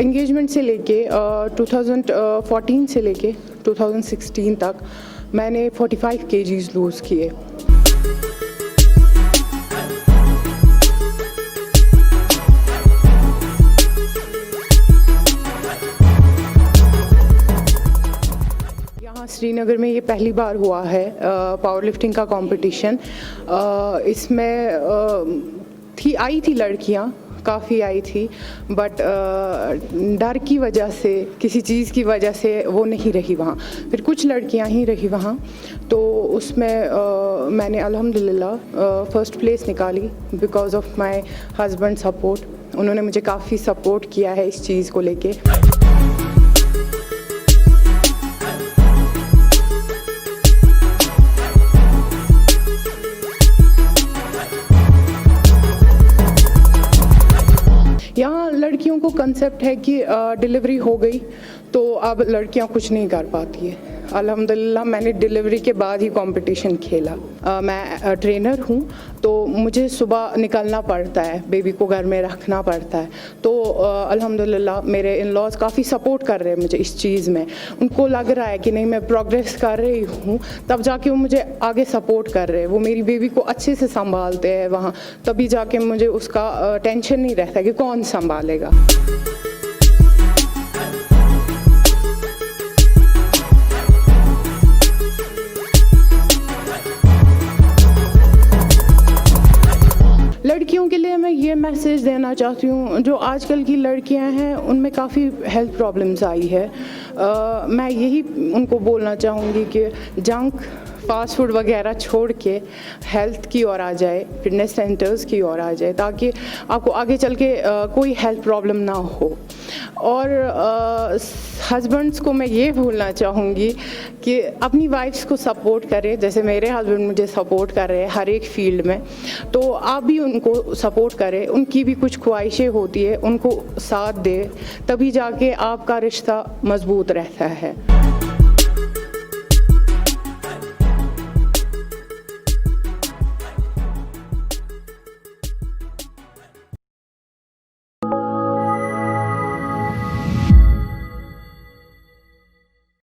Engagement से लेके 2014 से लेके 2016 तक मैंने 45 केजीज़ लूज़ किए। यहाँ श्रीनगर में ये पहली बार हुआ है पावर लिफ्टिंग का कंपटीशन। इसमें आई थी लड़कियाँ, काफ़ी आई थी, बट डर की वजह से, किसी चीज़ की वजह से वो नहीं रही वहाँ। फिर कुछ लड़कियाँ ही रही वहाँ, तो उसमें मैंने अल्हम्दुलिल्लाह फ़र्स्ट प्लेस निकाली because of my husband support. उन्होंने मुझे काफ़ी सपोर्ट किया है इस चीज़ को लेके। यहाँ लड़कियों को कंसेप्ट है कि डिलीवरी हो गई तो अब लड़कियाँ कुछ नहीं कर पाती है। अल्हम्दुलिल्लाह मैंने डिलीवरी के बाद ही कंपटीशन खेला। मैं ट्रेनर हूँ, तो मुझे सुबह निकलना पड़ता है, बेबी को घर में रखना पड़ता है। तो अल्हम्दुलिल्लाह मेरे इन लॉज काफ़ी सपोर्ट कर रहे हैं मुझे इस चीज़ में। उनको लग रहा है कि नहीं मैं प्रोग्रेस कर रही हूँ, तब जाके वो मुझे आगे सपोर्ट कर रहे हैं। वो मेरी बेबी को अच्छे से संभालते हैं वहाँ, तभी जाके मुझे उसका टेंशन नहीं रहता कि कौन संभालेगा। लड़कियों के लिए मैं ये मैसेज देना चाहती हूँ, जो आजकल की लड़कियाँ हैं उनमें काफ़ी हेल्थ प्रॉब्लम्स आई है। मैं यही उनको बोलना चाहूँगी कि जंक फास्ट फूड वगैरह छोड़ के हेल्थ की ओर आ जाए, फिटनेस सेंटर्स की ओर आ जाए, ताकि आपको आगे चल के कोई हेल्थ प्रॉब्लम ना हो। और हस्बैंड्स को मैं ये बोलना चाहूँगी कि अपनी वाइफ्स को सपोर्ट करें, जैसे मेरे हस्बैंड मुझे सपोर्ट कर रहे हैं हर एक फील्ड में, तो आप भी उनको सपोर्ट करें। उनकी भी कुछ ख्वाहिशें होती है, उनको साथ दें, तभी जाके आपका रिश्ता मजबूत रहता है।